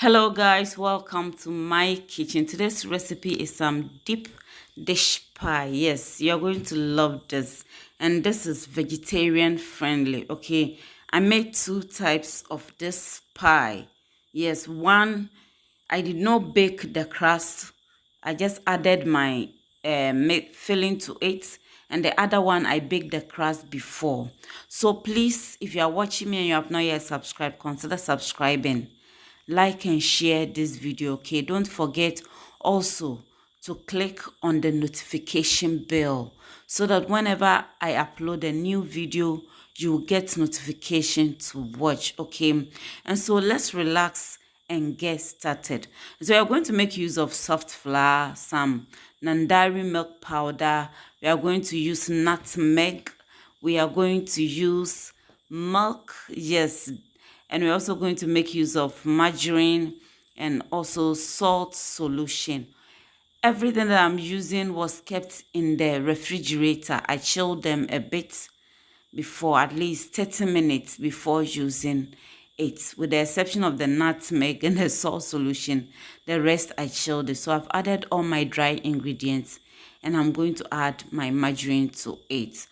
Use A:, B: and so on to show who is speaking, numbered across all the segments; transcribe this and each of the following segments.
A: Hello guys, welcome to my kitchen. Today's recipe is some deep dish pie. Yes, you're going to love this. And this is vegetarian friendly. Okay, I made two types of this pie. Yes, one, I did not bake the crust. I just added my filling to it. And the other one, I baked the crust before. So please, if you are watching me and you have not yet subscribed, consider subscribing, like and share this video. Okay, don't forget also to click on the notification bell so that whenever I upload a new video, you will get notification to watch. Okay, and so let's relax and get started. So we are going to make use of soft flour, some nandari milk powder. We are going to use nutmeg. We are going to use milk, yes, and we're also going to make use of margarine and also salt solution. Everything that I'm using was kept in the refrigerator. I chilled them a bit before, at least 30 minutes before using it, with the exception of the nutmeg and the salt solution. The rest I chilled it. So I've added all my dry ingredients and I'm going to add my margarine to it.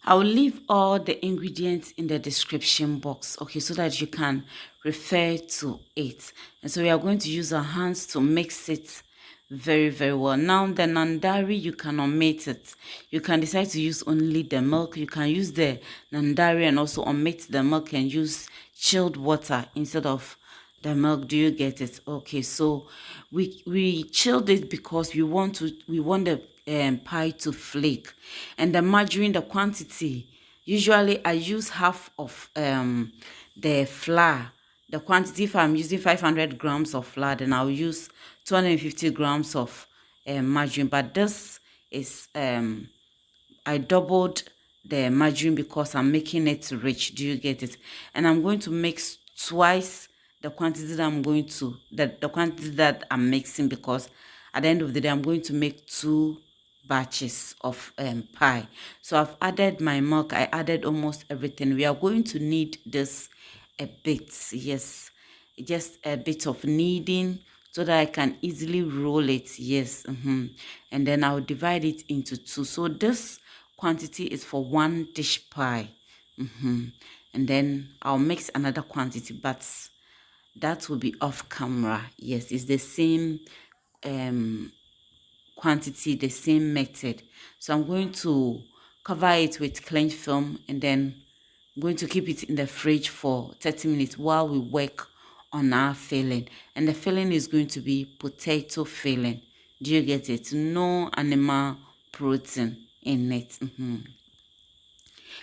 A: I'll leave all the ingredients in the description box, okay, so that you can refer to it. And so we are going to use our hands to mix it very, very well. Now, the nandari, you can omit it. You can decide to use only the milk. You can use the nandari and also omit the milk and use chilled water instead of the milk. Do you get it? Okay, so we chilled it because we want the pie to flake. And the margarine, the quantity, usually I use half of the flour. The quantity, if I'm using 500 grams of flour, then I'll use 250 grams of margarine. But this is I doubled the margarine because I'm making it rich. Do you get it? And I'm going to mix twice the quantity that the quantity that I'm mixing, because at the end of the day, I'm going to make two batches of pie. So I've added my milk. I added almost everything. We are going to knead this a bit. Yes, just a bit of kneading so that I can easily roll it. Yes. And then I'll divide it into two. So this quantity is for one dish pie. And then I'll mix another quantity, but that will be off camera. Yes, it's the same quantity, the same method. So I'm going to cover it with cling film and then I'm going to keep it in the fridge for 30 minutes while we work on our filling. And the filling is going to be potato filling. Do you get it? No animal protein in it.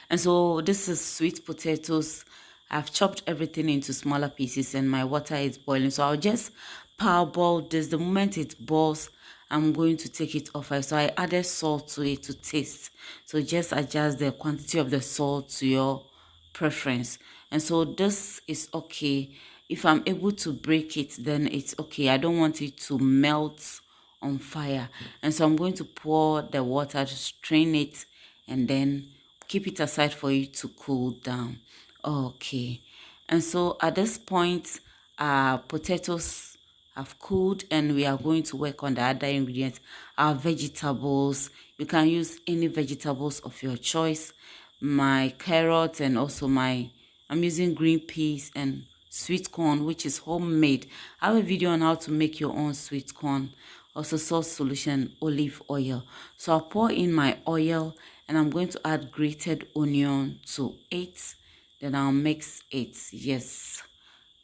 A: And so this is sweet potatoes. I've chopped everything into smaller pieces and my water is boiling. So I'll just parboil this. The moment it boils, I'm going to take it off. So I added salt to it to taste. So just adjust the quantity of the salt to your preference. And so this is okay. If I'm able to break it, then it's okay. I don't want it to melt on fire. And so I'm going to pour the water to strain it and then keep it aside for you to cool down. Okay. And so at this point, our potatoes have cooled and we are going to work on the other ingredients. Our vegetables, you can use any vegetables of your choice. My carrots and also I'm using green peas and sweet corn, which is homemade. I have a video on how to make your own sweet corn, also salt solution, olive oil. So I'll pour in my oil and I'm going to add grated onion to it. Then I'll mix it. Yes,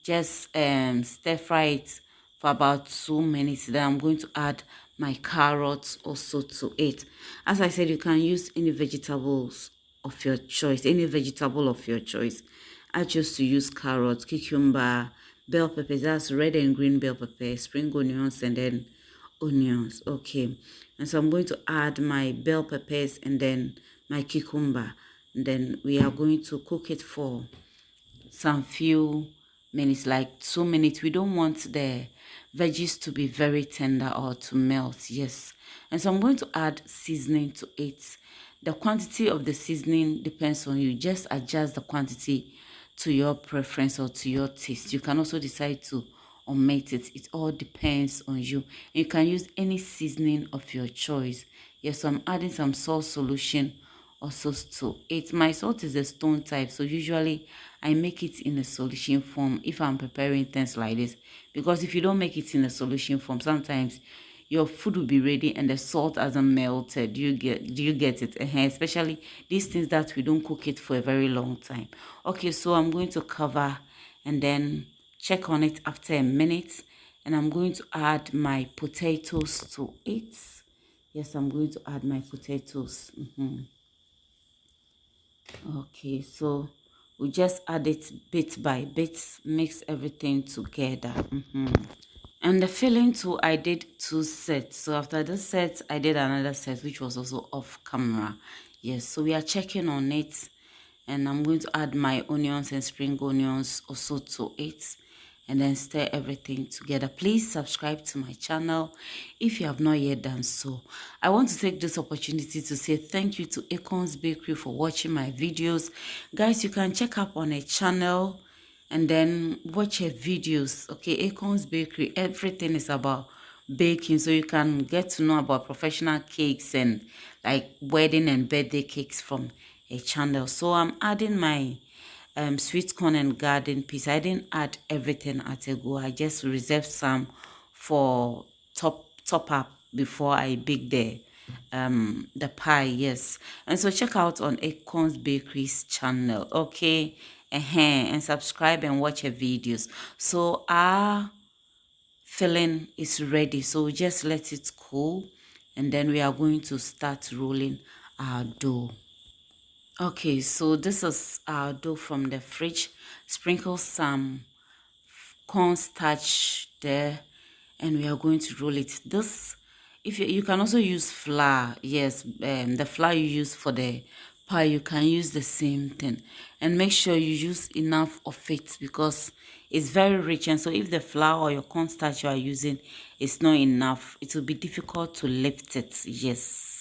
A: just stir fry it for about 2 minutes. Then I'm going to add my carrots also to it. As I said, you can use any vegetables of your choice, any vegetable of your choice. I chose to use carrots, cucumber, bell peppers, that's red and green bell pepper, spring onions, and then onions. Okay, and so I'm going to add my bell peppers and then my cucumber. And then we are going to cook it for some few minutes, like 2 minutes. We don't want the veggies to be very tender or to melt. Yes. And so I'm going to add seasoning to it. The quantity of the seasoning depends on you. Just adjust the quantity to your preference or to your taste. You can also decide to omit it. It all depends on you. You can use any seasoning of your choice. Yes, so I'm adding some salt solution also to it. My salt is a stone type, so usually I make it in a solution form if I'm preparing things like this, because if you don't make it in a solution form, sometimes your food will be ready and the salt hasn't melted. Do you get it? Especially these things that we don't cook it for a very long time. Okay, so I'm going to cover and then check on it after a minute, and I'm going to add my potatoes to it. Yes, I'm going to add my potatoes. Okay, so we just add it bit by bit, mix everything together. And the filling too, I did 2 sets. So after this set, I did another set, which was also off camera. Yes, so we are checking on it. And I'm going to add my onions and spring onions also to it. And then stir everything together. Please subscribe to my channel if you have not yet done so. I want to take this opportunity to say thank you to Acorns Bakery for watching my videos. Guys, you can check up on a channel and then watch her videos. Okay, Acorns Bakery, everything is about baking, so you can get to know about professional cakes and like wedding and birthday cakes from a channel. So I'm adding my sweet corn and garden peas. I didn't add everything at a go. I just reserved some for top up before I bake the pie. Yes, and so check out on Acorns Bakery's channel. Okay, and subscribe and watch her videos. So our filling is ready, so just let it cool, and then we are going to start rolling our dough. Okay, so this is our dough from the fridge. Sprinkle some cornstarch there, and we are going to roll it. This, if you can also use flour. Yes, the flour you use for the pie, you can use the same thing, and make sure you use enough of it because it's very rich. And so if the flour or your cornstarch you are using is not enough, it will be difficult to lift it. Yes.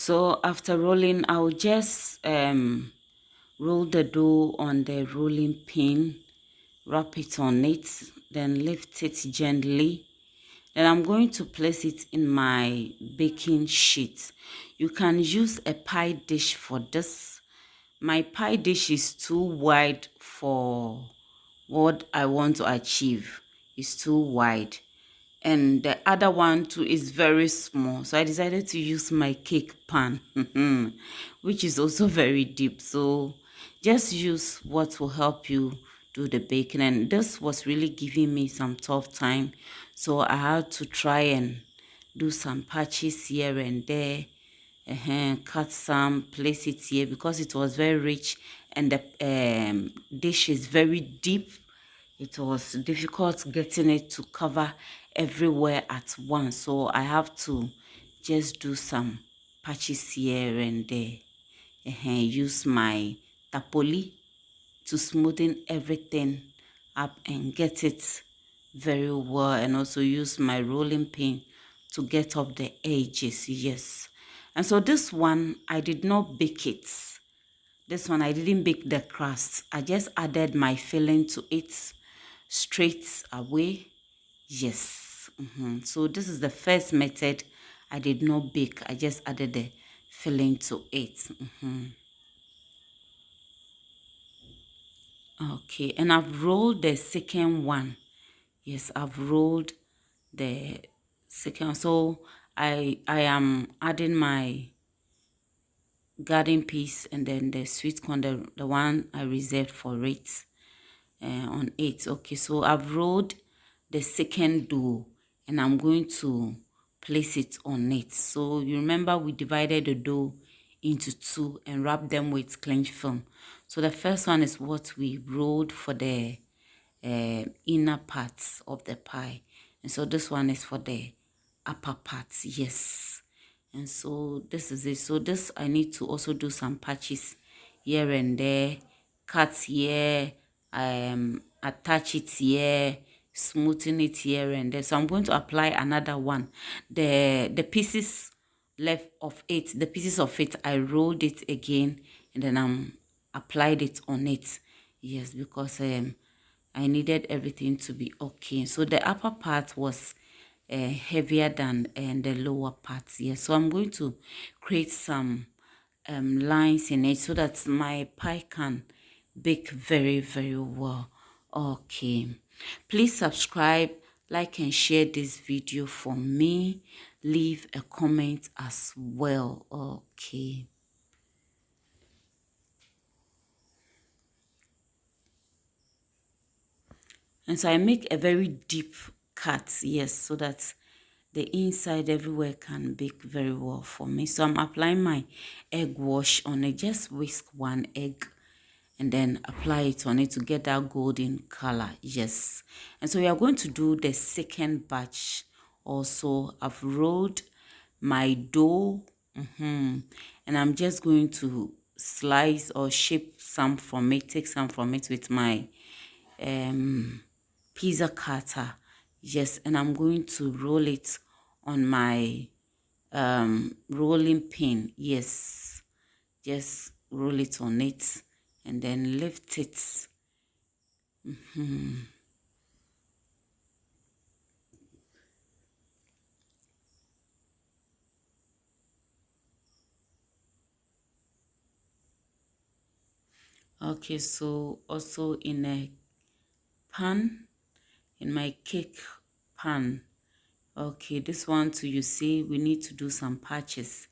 A: So after rolling, I'll just roll the dough on the rolling pin, wrap it on it, then lift it gently. Then I'm going to place it in my baking sheet. You can use a pie dish for this. My pie dish is too wide for what I want to achieve. It's too wide. And the other one too is very small, so I decided to use my cake pan which is also very deep. So just use what will help you do the baking, and this was really giving me some tough time, so I had to try and do some patches here and there, cut some, place it here because it was very rich, and the dish is very deep. It was difficult getting it to cover everywhere at once, so I have to just do some patches here and there. Use my tapoli to smoothen everything up and get it very well, and also use my rolling pin to get off the edges. Yes, and so this one I did not bake it. This one I didn't bake the crust. I just added my filling to it straight away. Yes. So this is the first method. I did not bake. I just added the filling to it. Okay, and I've rolled the second one. Yes, I've rolled the second one. So I am adding my garden piece and then the sweet corn, the one I reserved for it, on it. Okay, so I've rolled the second dough, and I'm going to place it on it. So you remember we divided the dough into two and wrapped them with cling film. So the first one is what we rolled for the inner parts of the pie, and so this one is for the upper parts. Yes. And so this is it. So this, I need to also do some patches here and there, cut here, attach it here, smoothing it here and there. So I'm going to apply another one. The pieces left of it, the pieces of it, I rolled it again, and then applied it on it. Yes, because I needed everything to be okay. So the upper part was heavier than the lower parts. Yes, so I'm going to create some lines in it so that my pie can bake very, very well. Okay, please subscribe, like and share this video for me. Leave a comment as well. Okay. And so I make a very deep cut, yes, so that the inside everywhere can bake very well for me. So I'm applying my egg wash on it. Just whisk one egg and then apply it on it to get that golden color. Yes. And so we are going to do the second batch also. I've rolled my dough, and I'm just going to slice or shape some from it, take some from it with my pizza cutter. Yes, and I'm going to roll it on my rolling pin. Yes, just roll it on it and then lift it. Okay, so also in a pan, in my cake pan. Okay, this one too, you see, we need to do some patches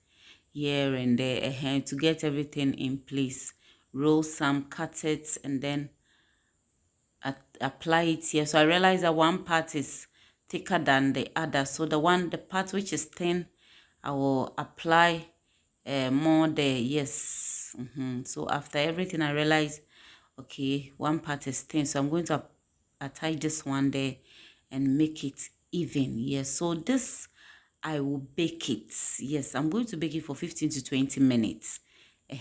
A: here and there to get everything in place. Roll some, cut it, and then apply it here. So I realize that one part is thicker than the other. So the part which is thin, I will apply more there. Yes. So after everything, I realize, okay, one part is thin. So I'm going to attach this one there and make it even. Yes. So this, I will bake it. Yes, I'm going to bake it for 15 to 20 minutes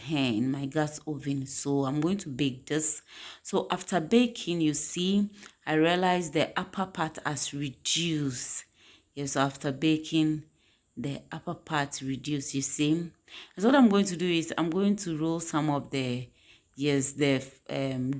A: in my gas oven. So I'm going to bake this. So after baking, you see, I realized the upper part has reduced. Yes, so after baking, the upper part reduced, you see. And so what I'm going to do is I'm going to roll some of the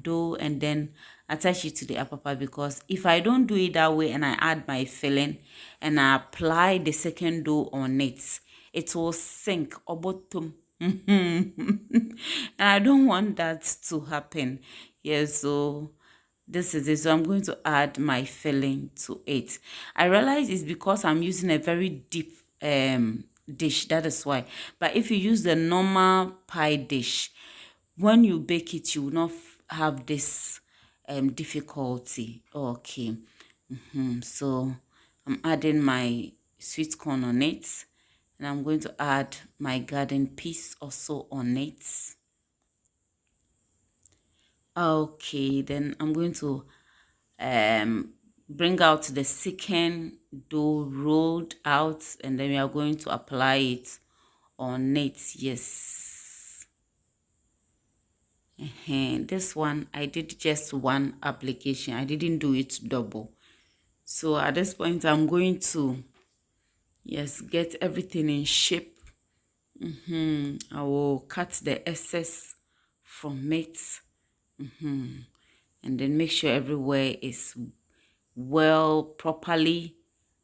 A: dough and then attach it to the upper part, because if I don't do it that way and I add my filling and I apply the second dough on it, it will sink or bottom. And I don't want that to happen. Yes, so this is it. So I'm going to add my filling to it. I realize it's because I'm using a very deep dish, that is why. But if you use the normal pie dish, when you bake it, you will not have this difficulty. Okay. So I'm adding my sweet corn on it, and I'm going to add my garden peas also on it. Okay, then I'm going to bring out the second dough rolled out, and then we are going to apply it on it. Yes. This one, I did just one application. I didn't do it double. So at this point, I'm going to, yes, get everything in shape. I will cut the excess from it. And then make sure everywhere is well, properly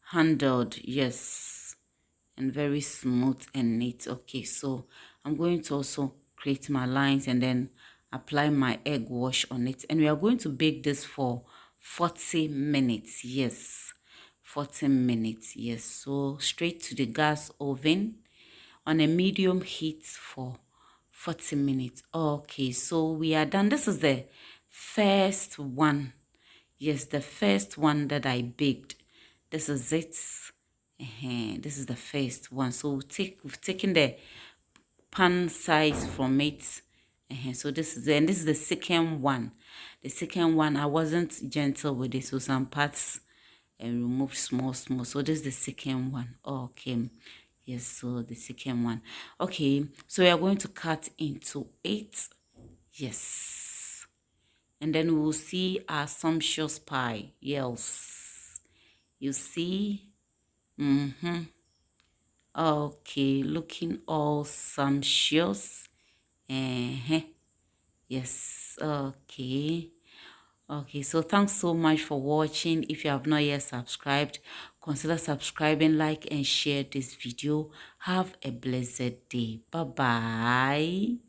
A: handled. Yes. And very smooth and neat. Okay, so I'm going to also create my lines and then apply my egg wash on it. And we are going to bake this for 40 minutes. Yes, 40 minutes. Yes, so straight to the gas oven on a medium heat for 40 minutes. Okay, so we are done. This is the first one. Yes, the first one that I baked. This is it. This is the first one. So we've taken the pan size from it. So this is the second one. The second one, I wasn't gentle with it, so some parts and remove small. So this is the second one. Okay, yes, so the second one. Okay, so we are going to cut into 8. Yes, and then we will see our sumptuous pie. Yes, you see. Okay, looking all sumptuous. Yes, okay. Okay, so thanks so much for watching. If you have not yet subscribed, consider subscribing, like, and share this video. Have a blessed day. Bye bye.